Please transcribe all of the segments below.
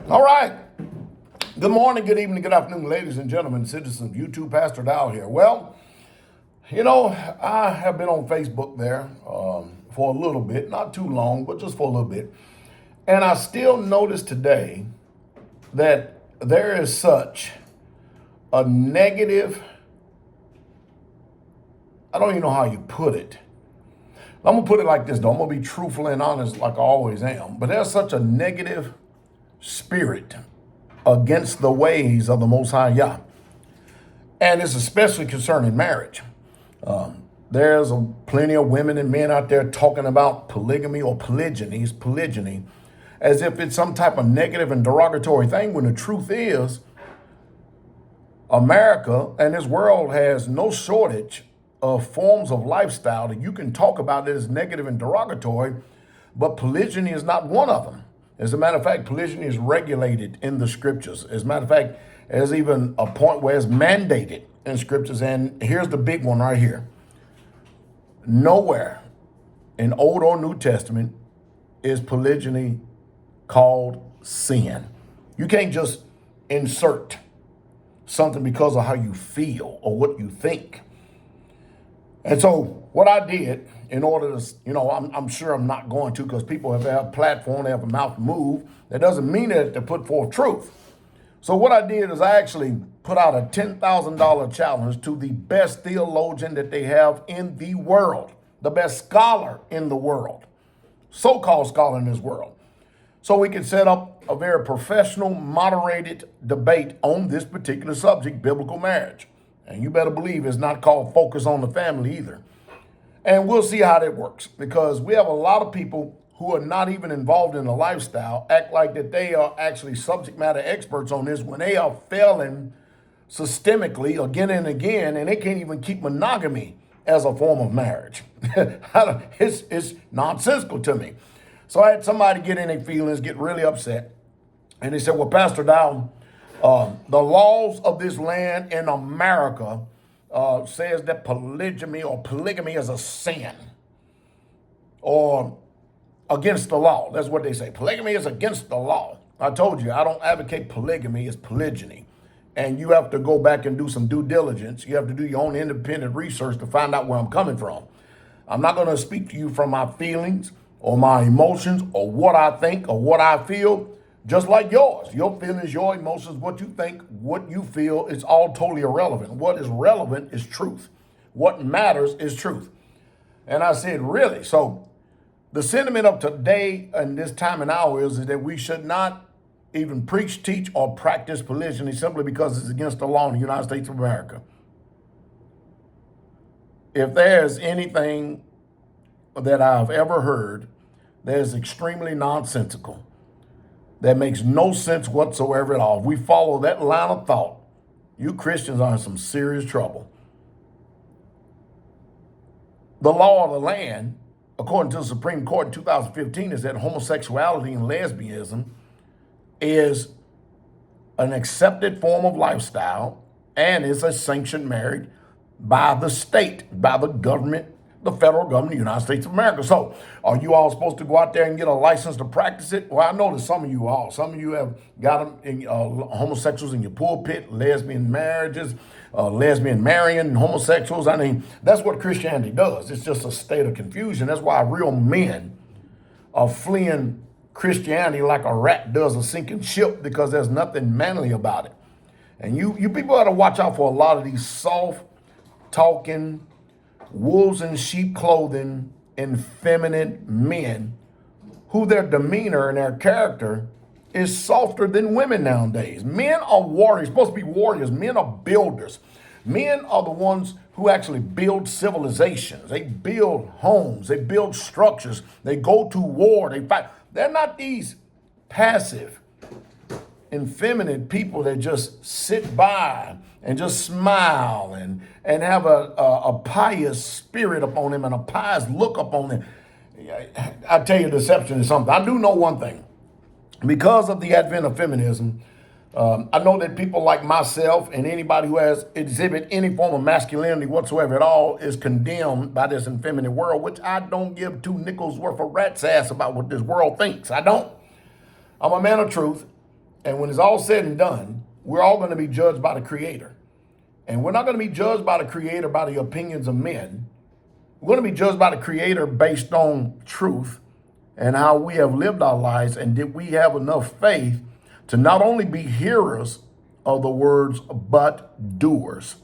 All right. Good morning, good evening, good afternoon, ladies and gentlemen, citizens of YouTube. Pastor Dow here. Well, I have been on Facebook there for a little bit, not too long, but just for a little bit. And I still notice today that there is such a negative, I don't even know how you put it. I'm going to put it like this, though. I'm going to be truthful and honest like I always am. But there's such a negative spirit against the ways of the Most High Yah. And it's especially concerning marriage. There's plenty of women and men out there talking about polygamy or polygyny, as if it's some type of negative and derogatory thing, when the truth is, America and this world has no shortage of forms of lifestyle that you can talk about that is negative and derogatory, but polygyny is not one of them. As a matter of fact, polygyny is regulated in the scriptures. As a matter of fact, there's even a point where it's mandated in scriptures. And here's the big one right here. Nowhere in Old or New Testament is polygyny called sin. You can't just insert something because of how you feel or what you think. And so what I did in order to, I'm sure I'm not going to, because people have a platform, they have a mouth to move. That doesn't mean that they put forth truth. So what I did is I actually put out a $10,000 challenge to the best theologian that they have in the world, the best scholar in the world, so-called scholar in this world. So we can set up a very professional, moderated debate on this particular subject, biblical marriage. And you better believe it's not called Focus on the Family either. And we'll see how that works, because we have a lot of people who are not even involved in the lifestyle act like that they are actually subject matter experts on this when they are failing systemically again and again, and they can't even keep monogamy as a form of marriage. It's nonsensical to me. So I had somebody get in their feelings, get really upset. And they said, well, Pastor Dow, the laws of this land in America says that polygamy is a sin or against the law. That's what they say. Polygamy is against the law. I told you, I don't advocate polygamy, it's polygyny. And you have to go back and do some due diligence. You have to do your own independent research to find out where I'm coming from. I'm not going to speak to you from my feelings or my emotions or what I think or what I feel. Just like yours, your feelings, your emotions, what you think, what you feel, it's all totally irrelevant. What is relevant is truth. What matters is truth. And I said, really? So the sentiment of today and this time and hour is that we should not even preach, teach, or practice polygyny simply because it's against the law in the United States of America. If there's anything that I've ever heard that is extremely nonsensical, that makes no sense whatsoever at all, if we follow that line of thought, you Christians are in some serious trouble. The law of the land, according to the Supreme Court in 2015, is that homosexuality and lesbianism is an accepted form of lifestyle and is a sanctioned marriage by the state, by the government, the federal government of the United States of America. So are you all supposed to go out there and get a license to practice it? Well, I know that some of you are. Some of you have got them in, homosexuals in your pulpit, lesbian marriages, lesbian marrying, homosexuals. I mean, that's what Christianity does. It's just a state of confusion. That's why real men are fleeing Christianity like a rat does a sinking ship, because there's nothing manly about it. And you people got to watch out for a lot of these soft talking, wolves in sheep clothing, effeminate men who their demeanor and their character is softer than women nowadays. Men are warriors, supposed to be warriors. Men are builders. Men are the ones who actually build civilizations. They build homes. They build structures. They go to war. They fight. They're not these passive, effeminate people that just sit by and just smile and have a pious spirit upon them and a pious look upon them. I tell you, deception is something. I do know one thing. Because of the advent of feminism, I know that people like myself and anybody who has exhibit any form of masculinity whatsoever at all is condemned by this effeminate world, which I don't give two nickels worth of rat's ass about what this world thinks. I don't. I'm a man of truth. And when it's all said and done, we're all going to be judged by the Creator. And we're not going to be judged by the Creator by the opinions of men. We're going to be judged by the Creator based on truth and how we have lived our lives, and did we have enough faith to not only be hearers of the words, but doers.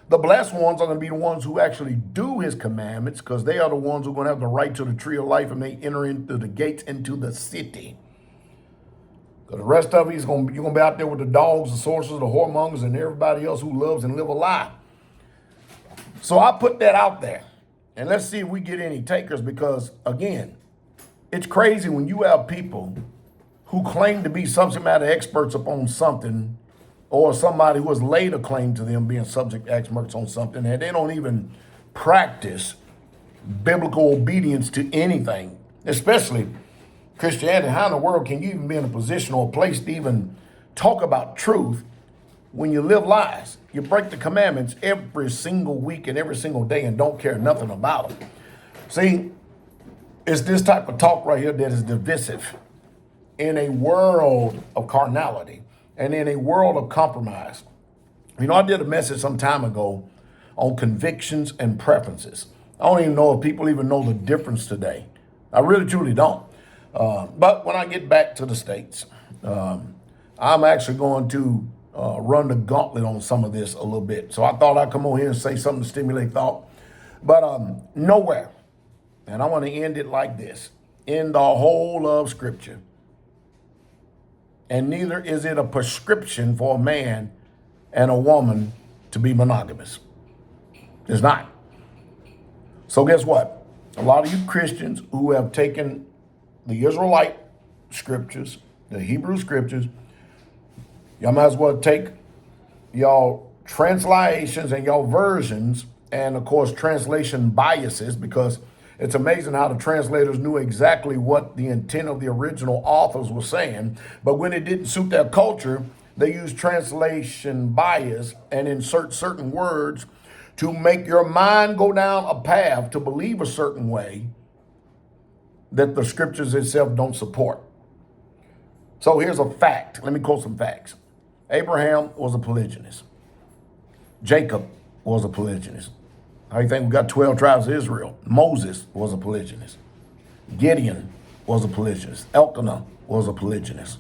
The blessed ones are going to be the ones who actually do his commandments, because they are the ones who are going to have the right to the tree of life and they enter into the gates into the city. Because the rest of you're going to be out there with the dogs, the sorcerers, the whoremongers, and everybody else who loves and live a lie. So I put that out there. And let's see if we get any takers, because, again, it's crazy when you have people who claim to be subject matter experts upon something, or somebody who has laid a claim to them being subject experts on something, and they don't even practice biblical obedience to anything, especially Christianity. How in the world can you even be in a position or a place to even talk about truth when you live lies? You break the commandments every single week and every single day and don't care nothing about them. See, it's this type of talk right here that is divisive in a world of carnality and in a world of compromise. You know, I did a message some time ago on convictions and preferences. I don't even know if people even know the difference today. I really, truly don't. But when I get back to the States, I'm actually going to run the gauntlet on some of this a little bit. So I thought I'd come on here and say something to stimulate thought. But nowhere, and I want to end it like this, in the whole of Scripture, and neither is it a prescription for a man and a woman to be monogamous. It's not. So guess what? A lot of you Christians who have taken the Israelite scriptures, the Hebrew scriptures, y'all might as well take y'all translations and y'all versions, and of course translation biases, because it's amazing how the translators knew exactly what the intent of the original authors were saying, but when it didn't suit their culture, they used translation bias and insert certain words to make your mind go down a path to believe a certain way that the scriptures itself don't support. So here's a fact. Let me quote some facts. Abraham was a polygynist. Jacob was a polygynist. How do you think we got 12 tribes of Israel? Moses was a polygynist. Gideon was a polygynist. Elkanah was a polygynist.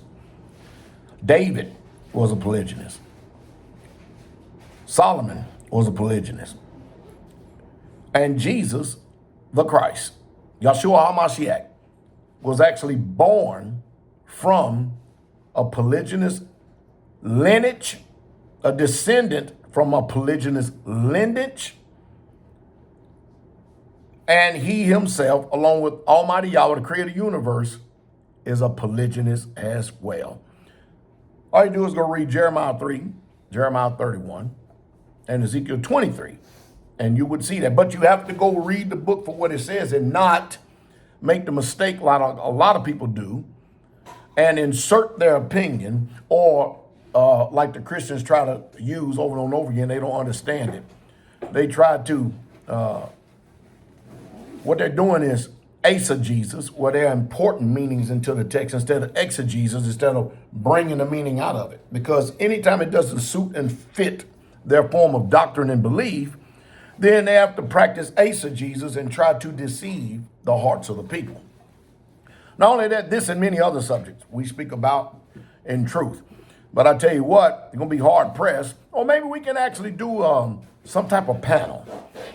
David was a polygynist. Solomon was a polygynist. And Jesus, the Christ, Yeshua HaMashiach, was actually born from a polygynous lineage, a descendant from a polygynous lineage. And he himself, along with Almighty Yahweh, the creator of the universe, is a polygynist as well. All you do is go read Jeremiah 3, Jeremiah 31, and Ezekiel 23, and you would see that. But you have to go read the book for what it says and not make the mistake a lot of people do and insert their opinion, or like the Christians try to use over and over again. They don't understand it. They try to... what they're doing is eisegesis, where they're important meanings into the text instead of exegesis, instead of bringing the meaning out of it. Because anytime it doesn't suit and fit their form of doctrine and belief, then they have to practice eisegesis and try to deceive the hearts of the people. Not only that, this and many other subjects we speak about in truth. But I tell you what, you're going to be hard pressed. Or maybe we can actually do some type of panel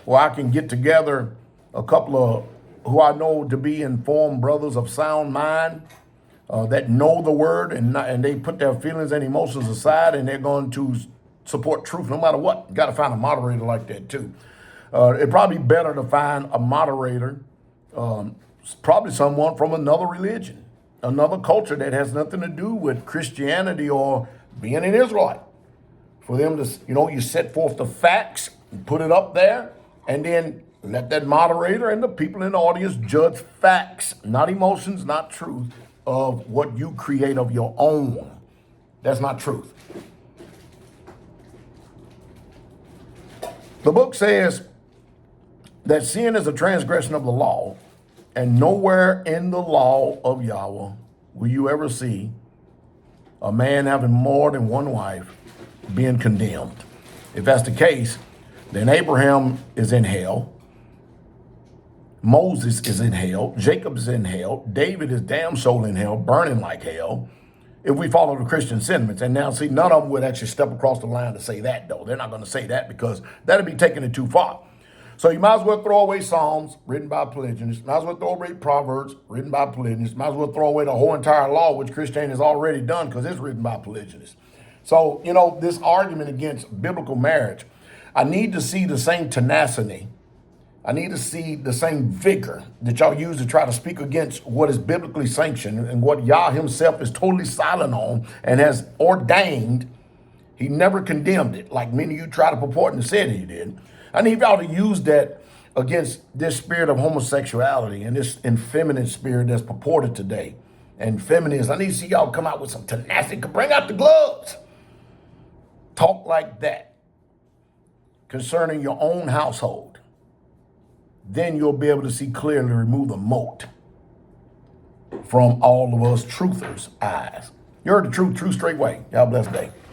where I can get together a couple of who I know to be informed brothers of sound mind that know the word, and they put their feelings and emotions aside, and they're going to support truth no matter what. You got to find a moderator like that too. It'd probably be better to find a moderator, probably someone from another religion, another culture that has nothing to do with Christianity or being an Israelite. For them to, you set forth the facts and put it up there, and then let that moderator and the people in the audience judge facts, not emotions, not truth, of what you create of your own. That's not truth. The book says that sin is a transgression of the law, and nowhere in the law of Yahweh will you ever see a man having more than one wife being condemned. If that's the case, then Abraham is in hell, Moses is in hell, Jacob is in hell, David is damn soul in hell, burning like hell, if we follow the Christian sentiments. And now, see, none of them would actually step across the line to say that, though. They're not going to say that because that'd be taking it too far. So you might as well throw away Psalms, written by Pelagianists. Might as well throw away Proverbs, written by Pelagianists. Might as well throw away the whole entire law, which Christianity has already done because it's written by Pelagianists. So, this argument against biblical marriage, I need to see the same tenacity. I need to see the same vigor that y'all use to try to speak against what is biblically sanctioned and what Yah himself is totally silent on and has ordained. He never condemned it like many of you try to purport and said he did. I need y'all to use that against this spirit of homosexuality and this effeminate spirit that's purported today. And feminists, I need to see y'all come out with some tenacity. Bring out the gloves. Talk like that concerning your own household. Then you'll be able to see clearly, remove the moat from all of us truthers' eyes. You heard the truth, true straight way. Y'all blessed day.